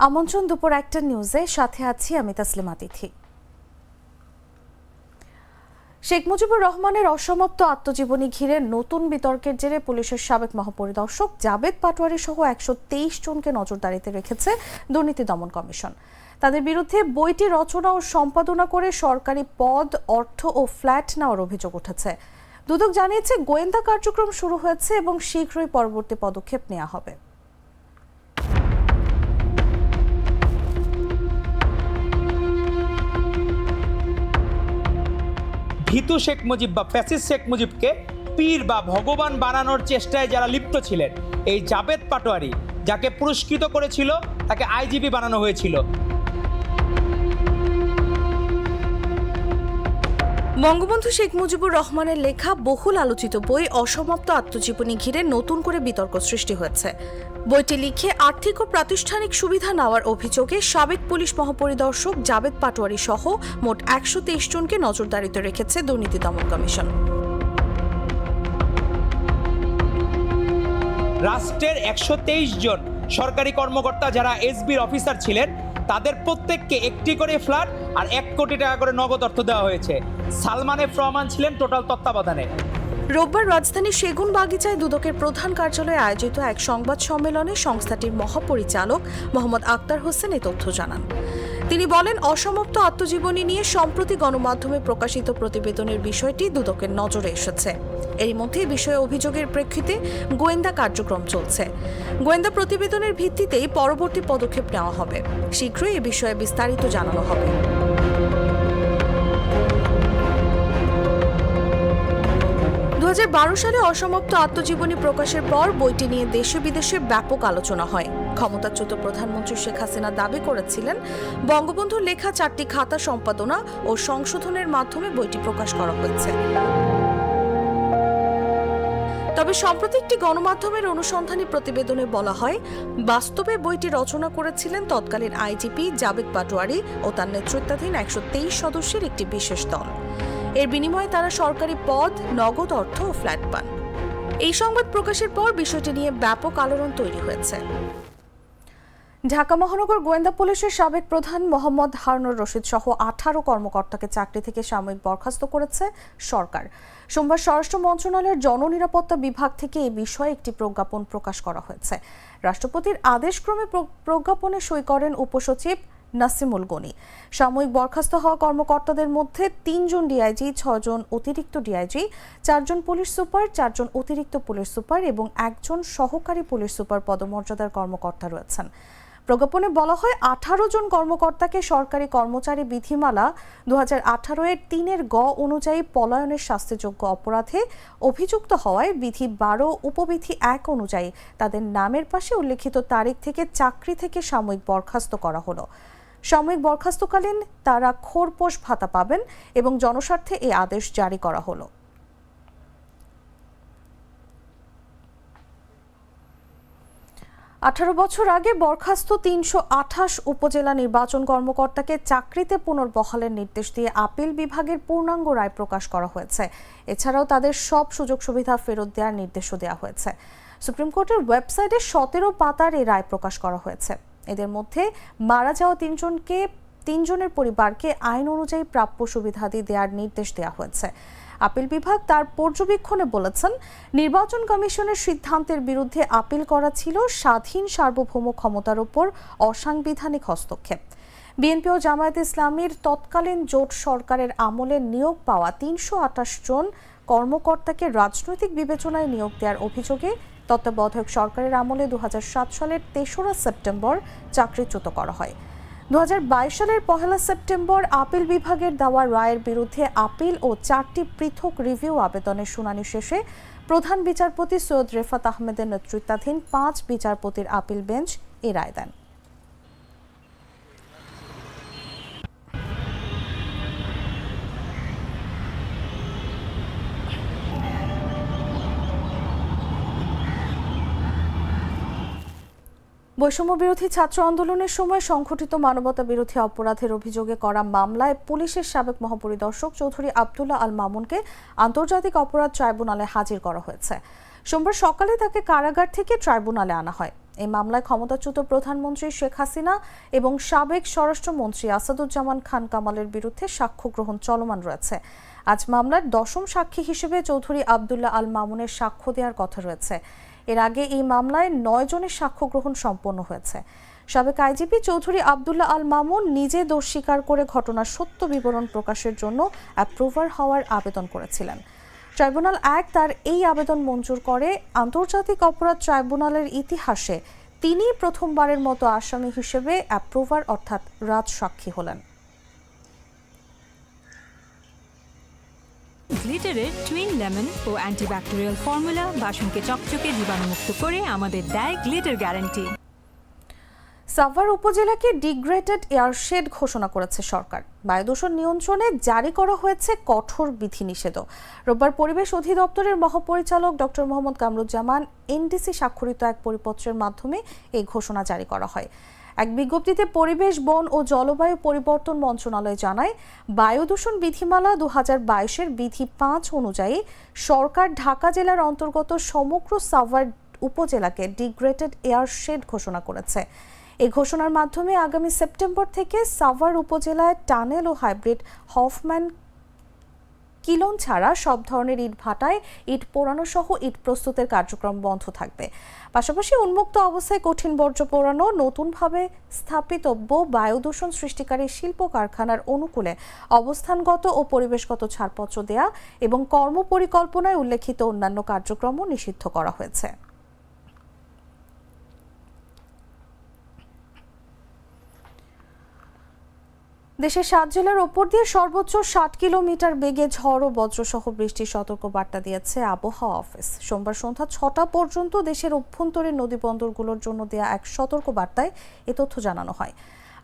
আমন্ত্রণ দুপুর একটা নিউজে, সাথে আছি আমি তাসলিমা তিথি। শেখ মুজিবুর রহমানের অসমাপ্ত আত্মজীবনী ঘিরে নতুন বিতর্কের জেরে পুলিশের সাবেক মহাপরিদর্শক জাবেদ পাটোয়ারি সহ ১২৩ জনকে নজরদারিতে রেখেছে দুর্নীতি দমন কমিশন। তাদের বিরুদ্ধে বইটি রচনা ও সম্পাদনা করে সরকারি পদ, অর্থ ও ফ্ল্যাট নেওয়ার অভিযোগ উঠেছে। দুদক জানিয়েছে গোয়েন্দা কার্যক্রম শুরু হয়েছে এবং শীঘ্রই পরবর্তী পদক্ষেপ নেওয়া হবে। ভীতু শেখ মুজিব বা ফ্যাসিস্ট শেখ মুজিবকে পীর বা ভগবান বানানোর চেষ্টায় যারা লিপ্ত ছিলেন, এই জাবেদ পাটোয়ারি যাকে পুরস্কৃত করেছিল তাকে আইজিপি বানানো হয়েছিল। বঙ্গবন্ধু শেখ মুজিবুর রহমানের লেখা বহুল আলোচিত বই অসমাপ্ত আত্মজীবনী ঘিরে নতুন করে বিতর্ক সৃষ্টি হয়েছে। বইটি লিখে আর্থিক ও প্রাতিষ্ঠানিক সুবিধা নেওয়ার অভিযোগে সাবেক পুলিশ মহাপরিদর্শক জাবেদ পাটোয়ারি সহ মোট ১২৩ জনকে নজরদারিতে রেখেছে দুর্নীতি দমন কমিশন। রাষ্ট্রের ১২৩ জন সরকারি কর্মকর্তা যারা এসবির অফিসার ছিলেন, তাদের প্রত্যেককে একটি করে ফ্ল্যাট আর ১ কোটি টাকা করে নগদ অর্থ দেওয়া হয়েছে। সালমান এফ রহমান ছিলেন টোটাল তত্ত্বাবধানে। রোববার রাজধানীর সেগুন বাগিচায় দুদকের প্রধান কার্যালয়ে আয়োজিত এক সংবাদ সম্মেলনে সংস্থাটির মহাপরিচালক মোহাম্মদ আক্তার হোসেন এই তথ্য জানান। তিনি বলেন, অসমাপ্ত আত্মজীবনী নিয়ে সম্প্রতি গণমাধ্যমে প্রকাশিত প্রতিবেদনের বিষয়টি দুদকের নজরে এসেছে। এরই মধ্যে বিষয়ে অভিযোগের প্রেক্ষিতে গোয়েন্দা কার্যক্রম চলছে। গোয়েন্দা প্রতিবেদনের ভিত্তিতেই পরবর্তী পদক্ষেপ নেওয়া হবে। শীঘ্রই এ বিষয়ে বিস্তারিত জানানো হবে। ২০১২ সালে অসমাপ্ত আত্মজীবনী প্রকাশের পর বইটি নিয়ে দেশে বিদেশে ব্যাপক আলোচনা হয়। ক্ষমতাচ্যুত প্রধানমন্ত্রী শেখ হাসিনা দাবি করেছিলেন, বঙ্গবন্ধুর লেখা ৪টি খাতা সম্পাদনা ও সংশোধনের মাধ্যমে বইটি প্রকাশ করা হয়েছে। তবে সম্প্রতি একটি গণমাধ্যমের অনুসন্ধানী প্রতিবেদনে বলা হয়, বাস্তবে বইটি রচনা করেছিলেন তৎকালীন আইজিপি জাবেদ পাটোয়ারি ও তার নেতৃত্বাধীন ১২৩ সদস্যের একটি বিশেষ দল। এর বিনিময়ে তারা সরকারি পদ, নগদ অর্থ ও ফ্ল্যাট পান। এই সংবাদ প্রকাশের পর বিষয়টি নিয়ে ব্যাপক আলোড়ন তৈরি হয়েছে। ঢাকা মহানগর গোয়েন্দা পুলিশের সাবেক প্রধান মোহাম্মদ হারুনুর রশিদ সহ ১৮ কর্মকর্তাকে চাকরি থেকে সাময়িক বরখাস্ত করেছে সরকার। সোমবার স্বরাষ্ট্র মন্ত্রণালয়ের জননিরাপত্তা বিভাগ থেকে এই বিষয়ে একটি প্রজ্ঞাপন প্রকাশ করা হয়েছে। রাষ্ট্রপতির আদেশক্রমে প্রজ্ঞাপনে সই করেন উপসচিব নাসিমুল গনি। সাময়িক বরখাস্ত হওয়া কর্মকর্তাদের মধ্যে ৩ জন ডিআইজি, ৬ জন অতিরিক্ত ডিআইজি, ৪ জন পুলিশ সুপার, ৪ জন অতিরিক্ত পুলিশ সুপার এবং ১ জন সহকারী পুলিশ সুপার পদমর্যাদার কর্মকর্তা রয়েছেন। প্রজ্ঞাপনে বলা হয়, ১৮ জন কর্মকর্তাকে সরকারি কর্মচারী বিধিমালা ২০১৮ এর ৩ গ অনুযায়ী পলায়নের শাস্তিযোগ্য অপরাধে অভিযুক্ত হওয়ায় বিধি ১২ উপবিধি ১ অনুযায়ী তাদের নামের পাশে উল্লেখিত তারিখ থেকে চাকরি থেকে সাময়িক বরখাস্ত করা হলো। সাময়িক বরখাস্তকালীন তারা খোরপোশ ভাতা পাবেন এবং জনস্বার্থে এই আদেশ জারি করা হলো। আঠারো বছর আগে বরখাস্ত ৩২৮ উপজেলা নির্বাচন কর্মকর্তাকে চাকরিতে পুনর্বহালের নির্দেশ দিয়ে আপিল বিভাগের পূর্ণাঙ্গ রায় প্রকাশ করা হয়েছে। এছাড়াও তাদের সব সুযোগ সুবিধা ফেরত দেওয়ার নির্দেশও দেওয়া হয়েছে। সুপ্রিম কোর্টের ওয়েবসাইটে ১৭ পাতার এই রায় প্রকাশ করা হয়েছে। এদের মধ্যে মারা যাওয়া ৩ জনের পরিবারকে আইন অনুযায়ী প্রাপ্য সুবিধাদি দেওয়ার নির্দেশ দেওয়া হয়েছে। আপিল বিভাগ তার পর্যবেক্ষণে বলেছেন, নির্বাচন কমিশনের সিদ্ধান্তের বিরুদ্ধে আপিল করা ছিল স্বাধীন সার্বভৌম ক্ষমতার উপর অসাংবিধানিক হস্তক্ষেপ। বিএনপি ও জামায়াতে ইসলামীর তৎকালীন জোট সরকারের আমলে নিয়োগ পাওয়া ৩২৮ জন কর্মকর্তাকে রাজনৈতিক বিবেচনায় নিয়োগ দেওয়ার অভিযোগে তত্ত্বাবধায়ক সরকারের আমলে ২০০৭ সালের ৩রা সেপ্টেম্বর চাকরিচ্যুত করা হয়। ২০২২ সালের ১লা সেপ্টেম্বর আপিল বিভাগের দেওয়া রায়ের বিরুদ্ধে আপিল ও ৪টি পৃথক রিভিউ আবেদনের শুনানি শেষে প্রধান বিচারপতি সৈয়দ রেফাত আহমেদের নেতৃত্বাধীন ৫ বিচারপতির আপিল বেঞ্চ এ রায় দেন। বৈষম্য বিরোধী ছাত্র আন্দোলনের সময় সংঘটিত মানবতা বিরোধী অপরাধের অভিযোগে করা মামলায় পুলিশের সাবেক মহাপরিদর্শক চৌধুরী আব্দুল্লাহ আল মামুনকে আন্তর্জাতিক অপরাধ ট্রাইব্যুনালে হাজির করা হয়েছে। সোমবার সকালে তাকে কারাগার থেকে ট্রাইব্যুনালে আনা হয়। এই মামলায় ক্ষমতাচ্যুত প্রধানমন্ত্রী শেখ হাসিনা এবং সাবেক স্বরাষ্ট্রমন্ত্রী আসাদুজ্জামান খান কামালের বিরুদ্ধে সাক্ষ্য গ্রহণ চলমান রয়েছে। আজ মামলার 10ম সাক্ষী হিসেবে চৌধুরী আবদুল্লাহ আল মামুনের সাক্ষ্য দেওয়ার কথা রয়েছে। এর আগে এই মামলায় 9 জনের সাক্ষ্য গ্রহণ সম্পন্ন হয়েছে। সাবেক আইজিপি চৌধুরী আবদুল্লাহ আল মামুন নিজে দোষ স্বীকার করে ঘটনার সত্য বিবরণ প্রকাশের জন্য অ্যাপ্রুভার হওয়ার আবেদন করেছিলেন। ট্রাইব্যুনাল 1 তার এই আবেদন মঞ্জুর করে। আন্তর্জাতিক অপরাধ ট্রাইব্যুনালের ইতিহাসে তিনি প্রথমবারের মতো আসামি হিসেবে অ্যাপ্রুভার অর্থাৎ রাজসাক্ষী হলেন। গ্লিটারের টুইন লেমন ও অ্যান্টিব্যাকটেরিয়াল ফর্মুলা বাসনকে চকচকে জীবাণুমুক্ত করে আমাদের দেয় গ্লিটার গ্যারান্টি। সাভার উপজেলাকে ডিগ্রেডেড এয়ারশেড ঘোষণা করেছে সরকার। বায়ু দূষণ নিয়ন্ত্রণে জারি করা হয়েছে কঠোর বিধিনিষেধও। রোববার পরিবেশ অধিদপ্তরের মহাপরিচালক ডক্টর মোহাম্মদ কামরুজ্জামান এনডিসি স্বাক্ষরিত এক পরিপত্রের মাধ্যমে এই ঘোষণা জারি করা হয়। এক বিজ্ঞপ্তিতে পরিবেশ, বন ও জলবায়ু পরিবর্তন মন্ত্রণালয় জানায়, বায়ু দূষণ বিধিমালা 2022-এর বিধি 5 অনুযায়ী সরকার ঢাকা জেলার অন্তর্গত সমগ্র সাভার উপজেলাকে ডিগ্রেডেড এয়ারশেড ঘোষণা করেছে। এই ঘোষণার মাধ্যমে আগামী সেপ্টেম্বর থেকে সাভার উপজেলায় টানেল ও হাইব্রিড হফম্যান কিলন ছাড়া সব ধরনের ইট ভাটায় ইট পোড়ানো সহ ইট প্রস্তুতের কার্যক্রম বন্ধ থাকবে। পাশাপাশি উন্মুক্ত অবস্থায় কঠিন বর্জ্য পোড়ানো, নতুনভাবে স্থাপিতব্য বায়ু দূষণ সৃষ্টিকারী শিল্প কারখানার অনুকূলে অবস্থানগত ও পরিবেশগত ছাড়পত্র দেয়া এবং কর্মপরিকল্পনায় উল্লেখিত অন্যান্য কার্যক্রমও নিষিদ্ধ করা হয়েছে। দেশের 7 জেলার ওপর দিয়ে সর্বোচ্চ 60 কিলোমিটার বেগে ঝড় ও বজ্রসহ বৃষ্টির সতর্ক বার্তা দিয়েছে আবহাওয়া অফিস। সোমবার সন্ধ্যা 6টা পর্যন্ত দেশের অভ্যন্তরীণ নদীবন্দরগুলোর জন্য দেয়া এক সতর্ক বার্তায় এ তথ্য জানানো হয়।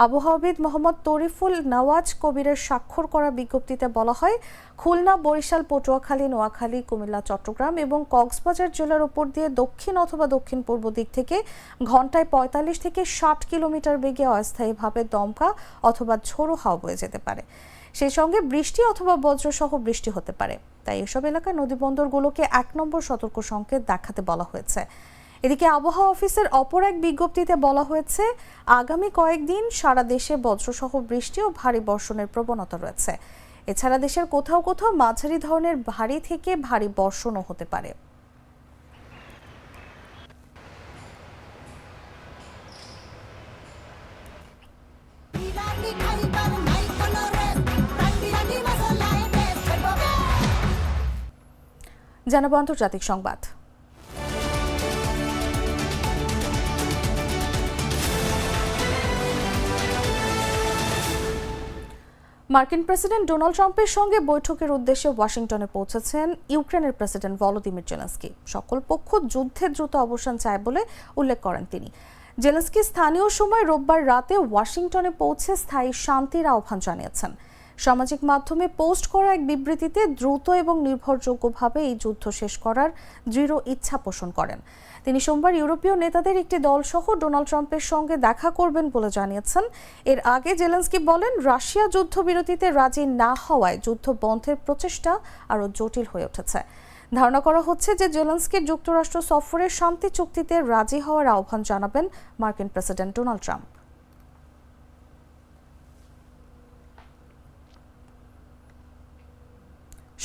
আবহাওয়াবিদ মোহাম্মদ তরিফুল নওয়াজ কবিরের স্বাক্ষর করা বিজ্ঞপ্তিতে বলা হয়, খুলনা, বরিশাল, পটুয়াখালী, নোয়াখালী, কুমিল্লা, চট্টগ্রাম এবং কক্সবাজার জেলার উপর দিয়ে দক্ষিণ অথবা দক্ষিণ পূর্ব দিক থেকে ঘন্টায় 45 থেকে 60 কিলোমিটার বেগে অস্থায়ীভাবে দমকা অথবা ঝোড়ো হাওয়া বয়ে যেতে পারে। সেই সঙ্গে বৃষ্টি অথবা বজ্রসহ বৃষ্টি হতে পারে। তাই এসব এলাকার নদীবন্দরগুলোকে 1 নম্বর সতর্ক সংকেত দেখাতে বলা হয়েছে। এদিকে আবহাওয়া অফিসের অপর এক বিজ্ঞপ্তিতে বলা হয়েছে, আগামী কয়েকদিন সারা দেশে বজ্রসহ বৃষ্টি ও ভারী বর্ষণের প্রবণতা রয়েছে। এছাড়া দেশের কোথাও কোথাও মাঝারি ধরনের ভারী থেকে ভারী বর্ষণও হতে পারে। জানাবো আন্তর্জাতিক সংবাদ। মার্কিন প্রেসিডেন্ট ডোনাল্ড ট্রাম্পের সঙ্গে বৈঠকের উদ্দেশ্যে ওয়াশিংটনে পৌঁছেছেন ইউক্রেনের প্রেসিডেন্ট ভলোদিমির জেলেনস্কি। সকল পক্ষ যুদ্ধের দ্রুত অবসান চায় বলে উল্লেখ করেন তিনি। জেলেনস্কি স্থানীয় সময় রোববার রাতে ওয়াশিংটনে পৌঁছে স্থায়ী শান্তির আহ্বান জানিয়েছেন। সামাজিক মাধ্যমে পোস্ট করা এক বিবৃতিতে দ্রুত এবং নির্ভরযোগ্যভাবে এই যুদ্ধ শেষ করার দৃঢ় ইচ্ছা পোষণ করেন। তিনি সোমবার ইউরোপীয় নেতাদের একটি দলসহ ডোনাল্ড ট্রাম্পের সঙ্গে দেখা করবেন বলে জানিয়েছেন। এর আগে জেলেনস্কি বলেন, রাশিয়া যুদ্ধবিরতিতে রাজি না হওয়ায় যুদ্ধ বন্ধের প্রচেষ্টা আরও জটিল হয়ে উঠেছে। ধারণা করা হচ্ছে যে জেলেনস্কির যুক্তরাষ্ট্র সফরে শান্তি চুক্তিতে রাজি হওয়ার আহ্বান জানাবেন মার্কিন প্রেসিডেন্ট ডোনাল্ড ট্রাম্প।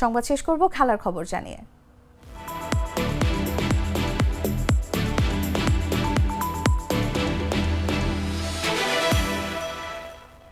সংবাদ শেষ করব খেলার খবর জানিয়ে।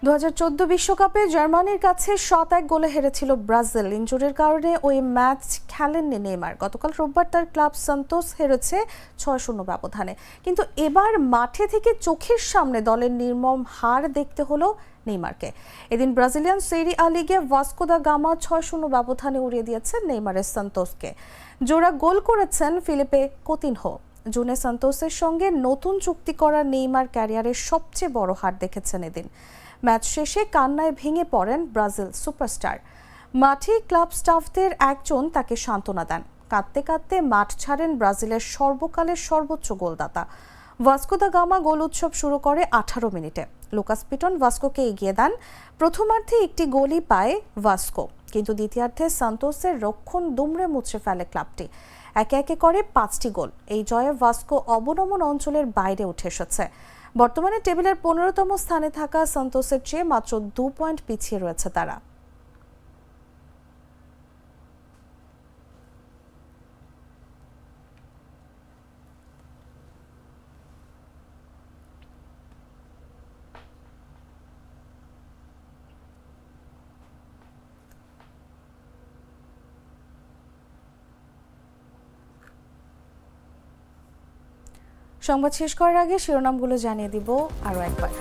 2014 বিশ্বকাপে জার্মানির কাছে 7-1 গোলে হেরেছিল ব্রাজিল। ইনজুরির কারণে ওই ম্যাচ খেলেননি নেইমার। গতকাল রোববার তার ক্লাব সান্তোস হেরেছে 6-0 ব্যবধানে। কিন্তু এবার মাঠে থেকে চোখের সামনে দলের নির্মম হার দেখতে হলো নেইমারকে। এদিন ব্রাজিলিয়ান সেরি আ লিগে ভাস্কো দা গামা 6-0 ব্যবধানে উড়িয়ে দিয়েছে নেইমারের সান্তোসকে। জোড়া গোল করেছেন ফিলিপে কোতিনহো। জুনে সান্তোসের সঙ্গে নতুন চুক্তি করা নেইমার ক্যারিয়ারের সবচেয়ে বড় হার দেখেছেন এদিন। ম্যাচ শেষে কান্নায় ভেঙে পড়েন ব্রাজিল সুপারস্টার। মাঠে ক্লাব স্টাফদের একজন তাকে সান্ত্বনা দেন। কাঁদতে কাঁদতে মাঠ ছাড়েন ব্রাজিলের সর্বকালের সর্বোচ্চ গোলদাতা। ভাস্কো দা গামা গোল উৎসব শুরু করে 18 মিনিটে। লুকাস পিটন ভাস্কোকে এগিয়ে দেন। প্রথমার্ধে একটি গোলই পায় ভাস্কো, কিন্তু দ্বিতীয়ার্ধে সান্তোসের রক্ষণ দুমড়ে মুচড়ে ফেলে ক্লাবটি। একে একে করে 5টি গোল। এই জয়ে ভাস্কো অবনমন অঞ্চলের বাইরে উঠে এসেছে। বর্তমানে টেবিলের 15তম স্থানে থাকা সান্তোসের চেয়ে মাত্র 2 পয়েন্ট পিছিয়ে রয়েছে তারা। সংবাদ শেষ করার আগে শিরোনামগুলো জানিয়ে দিব আরও একবার।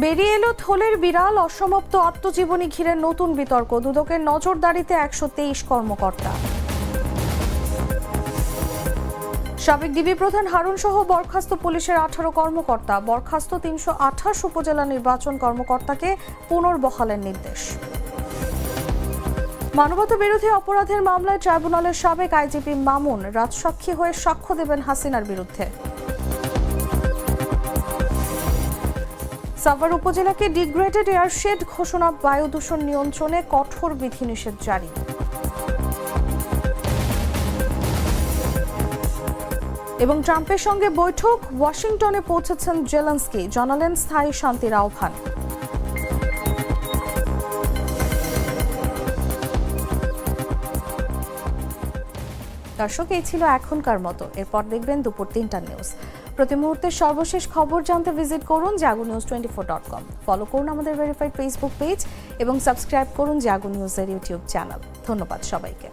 বেরিয়ে এলো থলের বিড়াল, অসমাপ্ত আত্মজীবনী ঘিরে নতুন বিতর্ক। দুদকের নজরদারিতে 123 কর্মকর্তা। সাবেক ডিবি প্রধান হারুন সহ বরখাস্ত পুলিশের 18 কর্মকর্তা। বরখাস্ত 328 উপজেলা নির্বাচন কর্মকর্তাকে পুনর্বহালের নির্দেশ। মানবতা বিরোধী অপরাধের মামলায় ট্রাইব্যুনালের সাবেক আইজিপি মামুন রাজসাক্ষী হয়ে সাক্ষ্য দেবেন হাসিনার বিরুদ্ধে। সাভার উপজেলাকে ডিগ্রেডেড এয়ারশেড ঘোষণা, বায়ু দূষণ নিয়ন্ত্রণে কঠোর বিধিনিষেধ জারি। এবং ট্রাম্পের সঙ্গে বৈঠক, ওয়াশিংটনে পৌঁছেছেন জেলেনস্কি, জানালেন স্থায়ী শান্তির আহ্বান। দর্শক, এই ছিল এখনকার মতো। এরপর দেখবেন দুপুর 3টার নিউজ। প্রতি মুহূর্তের সর্বশেষ খবর জানতে ভিজিট করুন jagonews24.com। ফলো করুন আমাদের ভেরিফাইড ফেসবুক পেজ এবং সাবস্ক্রাইব করুন জাগো নিউজের ইউটিউব চ্যানেল। ধন্যবাদ সবাইকে।